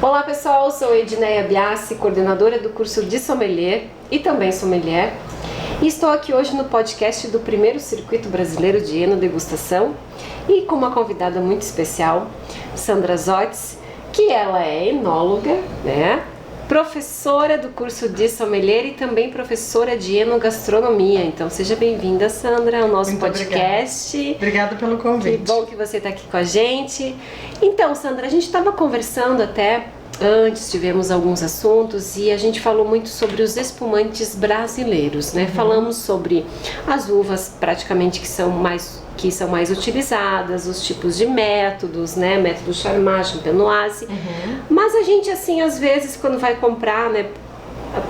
Olá pessoal, sou Edneia Biassi, coordenadora do curso de Sommelier e também sommelier. E estou aqui hoje no podcast do primeiro Circuito Brasileiro de Enodegustação e com uma convidada muito especial, Sandra Zotz, que ela é enóloga, né? Professora do curso de Sommelier e também professora de Enogastronomia. Então seja bem-vinda, Sandra, ao nosso podcast. Obrigada pelo convite. Que bom que você está aqui com a gente. Então, Sandra, a gente estava conversando até antes, tivemos alguns assuntos e a gente falou muito sobre os espumantes brasileiros, né? Falamos sobre as uvas praticamente que são mais utilizadas, os tipos de métodos, né? Método Charmat, Champenoise. Mas a gente, assim, às vezes, quando vai comprar, né?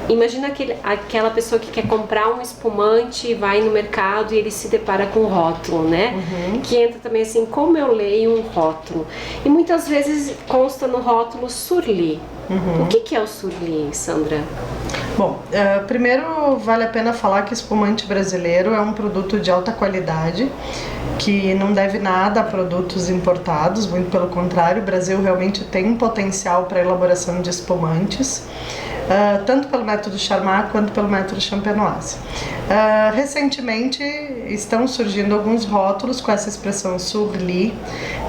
Imagina aquela pessoa que quer comprar um espumante, vai no mercado e ele se depara com um rótulo, né? Que entra também assim, como eu leio um rótulo? E muitas vezes consta no rótulo Surly. O que é o Surly, Sandra? Bom, primeiro vale a pena falar que espumante brasileiro é um produto de alta qualidade, que não deve nada a produtos importados, muito pelo contrário, o Brasil realmente tem um potencial para a elaboração de espumantes. Tanto pelo método Charmat quanto pelo método Champenoise. Recentemente estão surgindo alguns rótulos com essa expressão Surly,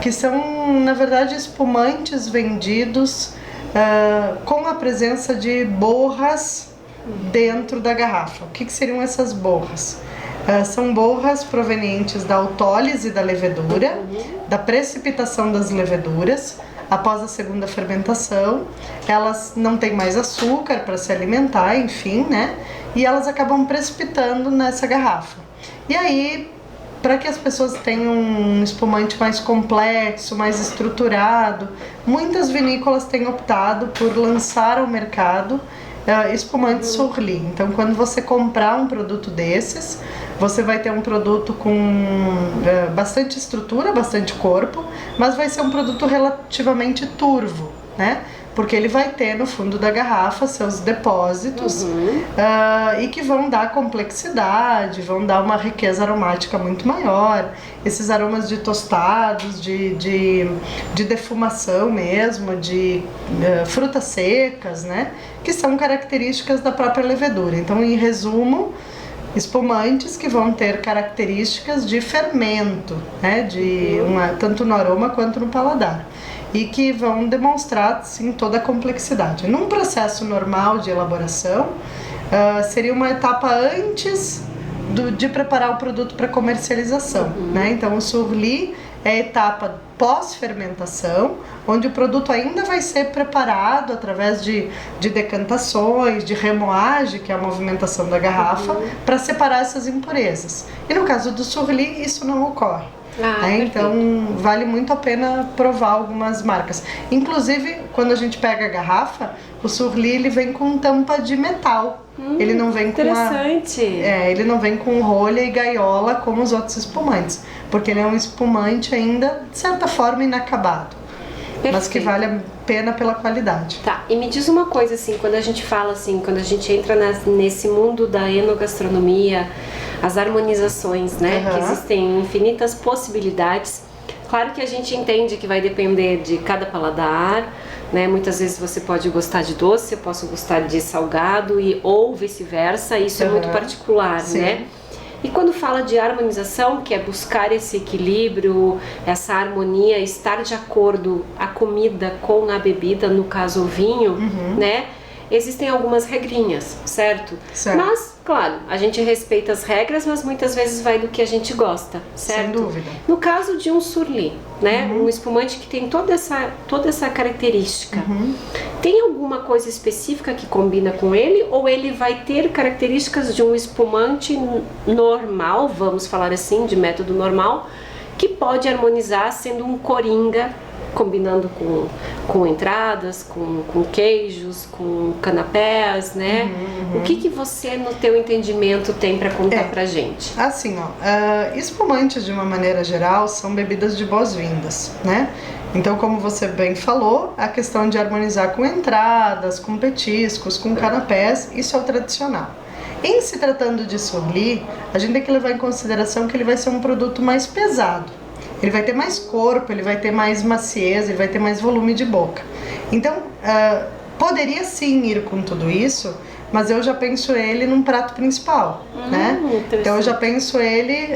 que são, na verdade, espumantes vendidos com a presença de borras dentro da garrafa. O que seriam essas borras? São borras provenientes da autólise da levedura, da precipitação das leveduras. Após a segunda fermentação, elas não têm mais açúcar para se alimentar, enfim, né? E elas acabam precipitando nessa garrafa. E aí, para que as pessoas tenham um espumante mais complexo, mais estruturado, muitas vinícolas têm optado por lançar ao mercado espumante Surly. Então, quando você comprar um produto desses, você vai ter um produto com bastante estrutura, bastante corpo, mas vai ser um produto relativamente turvo, né? Porque ele vai ter no fundo da garrafa seus depósitos e que vão dar complexidade, vão dar uma riqueza aromática muito maior. Esses aromas de tostados, de defumação mesmo, de frutas secas, né? Que são características da própria levedura. Então, em resumo, espumantes que vão ter características de fermento, né? Tanto no aroma quanto no paladar. E que vão demonstrar, sim, toda a complexidade. Num processo normal de elaboração, seria uma etapa antes de preparar o produto para comercialização, né? Então, o Surly é a etapa pós-fermentação, onde o produto ainda vai ser preparado através de decantações, de remoagem, que é a movimentação da garrafa, para separar essas impurezas. E no caso do Surly, isso não ocorre. Então vale muito a pena provar algumas marcas. Inclusive, quando a gente pega a garrafa, o Surly ele vem com tampa de metal. Ele não vem ele não vem com rolha e gaiola como os outros espumantes, porque ele é um espumante ainda de certa forma inacabado. Perfeito. Mas que vale a pena pela qualidade. Tá, e me diz uma coisa assim, quando a gente fala assim, quando a gente entra nesse mundo da enogastronomia, as harmonizações, né, que existem infinitas possibilidades. Claro que a gente entende que vai depender de cada paladar, né, muitas vezes você pode gostar de doce, eu posso gostar de salgado ou vice-versa, isso é muito particular, né? E quando fala de harmonização, que é buscar esse equilíbrio, essa harmonia, estar de acordo a comida com a bebida, no caso o vinho, né? Existem algumas regrinhas, certo? Mas, claro, a gente respeita as regras, mas muitas vezes vai do que a gente gosta, certo? Sem dúvida. No caso de um Surly, né? Um espumante que tem toda essa característica. Tem alguma coisa específica que combina com ele? Ou ele vai ter características de um espumante normal, vamos falar assim, de método normal, que pode harmonizar sendo um coringa, combinando com entradas, com queijos, com canapés, né? O que você, no teu entendimento, tem para contar pra gente? Assim, espumantes, de uma maneira geral, são bebidas de boas-vindas, né? Então, como você bem falou, a questão de harmonizar com entradas, com petiscos, com canapés, isso é o tradicional. Em se tratando de Surly, a gente tem que levar em consideração que ele vai ser um produto mais pesado. Ele vai ter mais corpo, ele vai ter mais maciez, ele vai ter mais volume de boca. Então, poderia sim ir com tudo isso, mas eu já penso ele num prato principal, né? Então eu já penso ele,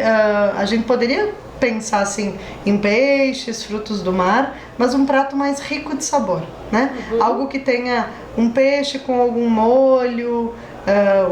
a gente poderia pensar assim em peixes, frutos do mar, mas um prato mais rico de sabor, né? Algo que tenha um peixe com algum molho,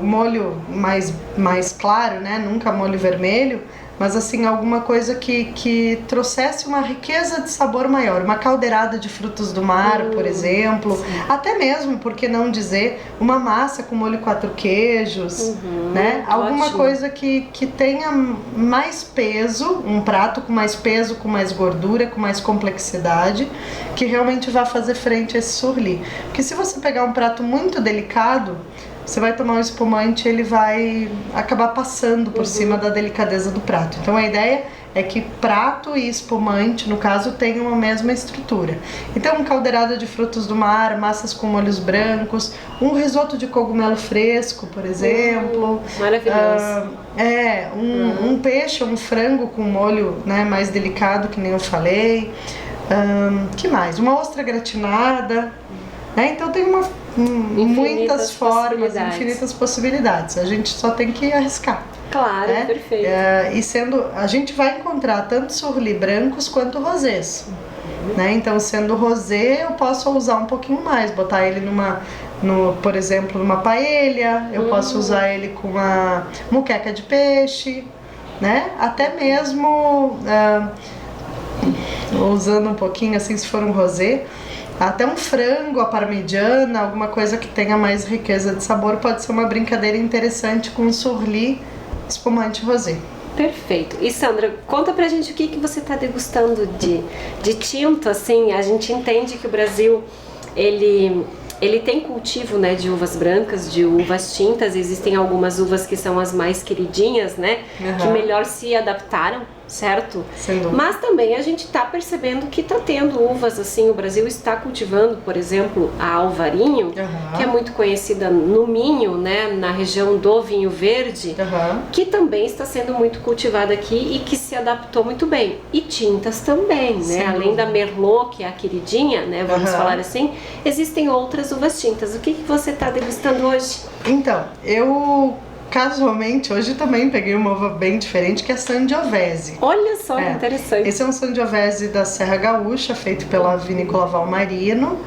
molho mais claro, né? Nunca molho vermelho, mas assim, alguma coisa que trouxesse uma riqueza de sabor maior, uma caldeirada de frutos do mar, por exemplo, até mesmo, por que não dizer, uma massa com molho 4 queijos, né? Alguma coisa que tenha mais peso, um prato com mais peso, com mais gordura, com mais complexidade, que realmente vai fazer frente a esse surli. Porque se você pegar um prato muito delicado, você vai tomar um espumante, ele vai acabar passando por cima da delicadeza do prato. Então a ideia é que prato e espumante, no caso, tenham a mesma estrutura. Então, um caldeirada de frutos do mar, massas com molhos brancos, um risoto de cogumelo fresco, por exemplo. Maravilhoso. Um peixe, um frango com molho, né, mais delicado, que nem eu falei. Que mais? Uma ostra gratinada. Né? Então tem muitas formas, infinitas possibilidades. A gente só tem que arriscar. Claro, né? Perfeito. A gente vai encontrar tanto surli brancos quanto rosés. Né? Então, sendo rosé, eu posso usar um pouquinho mais, botar ele por exemplo, numa paella. Eu posso usar ele com uma muqueca de peixe, né? Até mesmo usando um pouquinho assim, se for um rosé. Até um frango à parmegiana, alguma coisa que tenha mais riqueza de sabor, pode ser uma brincadeira interessante com surli espumante rosé. Perfeito. E Sandra, conta pra gente o que você tá degustando de tinto, assim. A gente entende que o Brasil, ele tem cultivo, né, de uvas brancas, de uvas tintas. Existem algumas uvas que são as mais queridinhas, né, que melhor se adaptaram, certo? Mas também a gente está percebendo que está tendo uvas assim, o Brasil está cultivando, por exemplo, a Alvarinho, que é muito conhecida no Minho, né, na região do vinho verde, que também está sendo muito cultivada aqui e que se adaptou muito bem. E tintas também, né? Além da Merlot, que é a queridinha, né, vamos falar assim, existem outras uvas tintas. O que você está degustando hoje? Então, eu casualmente, hoje também peguei uma uva bem diferente, que é Sangiovese. Olha só, que interessante. Esse é um Sangiovese da Serra Gaúcha, feito pela vinícola Valmarino.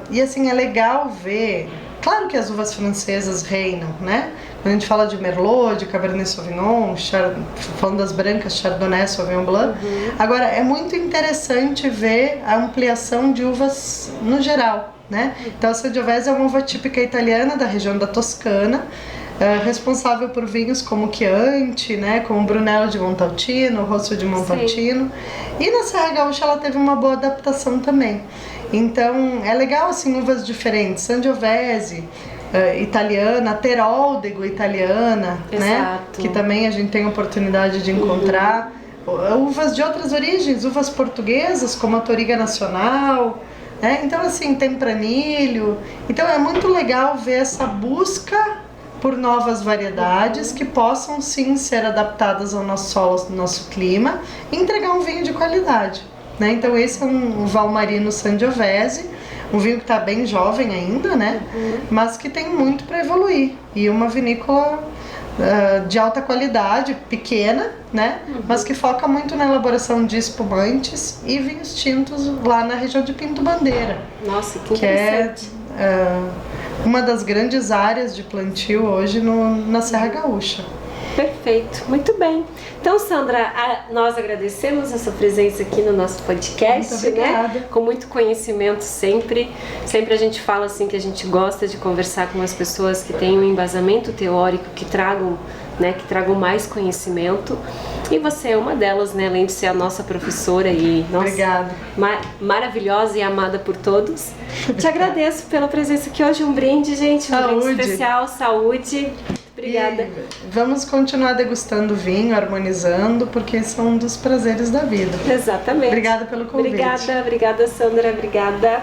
E assim, é legal ver... Claro que as uvas francesas reinam, né? Quando a gente fala de Merlot, de Cabernet Sauvignon, falando das brancas, Chardonnay, Sauvignon Blanc. Agora, é muito interessante ver a ampliação de uvas no geral, né? Então, a Sangiovese é uma uva típica italiana da região da Toscana, responsável por vinhos como Chianti, né, como Brunello de Montalcino, Rosso de Montalcino. E na Serra Gaúcha ela teve uma boa adaptação também. Então é legal assim, uvas diferentes, Sangiovese italiana, Teroldego italiana, né, que também a gente tem oportunidade de encontrar. Uvas de outras origens, uvas portuguesas como a Touriga Nacional. Então assim, Tempranillo. Então é muito legal ver essa busca por novas variedades que possam sim ser adaptadas ao nosso solo, ao nosso clima e entregar um vinho de qualidade, né? Então esse é um Valmarino Sangiovese, um vinho que está bem jovem ainda, né? Mas que tem muito para evoluir, e uma vinícola de alta qualidade, pequena, né? Mas que foca muito na elaboração de espumantes e vinhos tintos lá na região de Pinto Bandeira. Nossa, que interessante. Uma das grandes áreas de plantio hoje na Serra Gaúcha. Perfeito, muito bem. Então, Sandra, nós agradecemos a sua presença aqui no nosso podcast, muito obrigada, né? Com muito conhecimento sempre. Sempre a gente fala assim que a gente gosta de conversar com as pessoas que têm um embasamento teórico, que tragam mais conhecimento. E você é uma delas, né? Além de ser a nossa professora e obrigada, maravilhosa e amada por todos. Te agradeço pela presença aqui hoje. Um brinde, gente. Um brinde especial, saúde. Obrigada. E vamos continuar degustando vinho, harmonizando, porque esse é um dos prazeres da vida. Exatamente. Obrigada pelo convite. Obrigada, Sandra. Obrigada.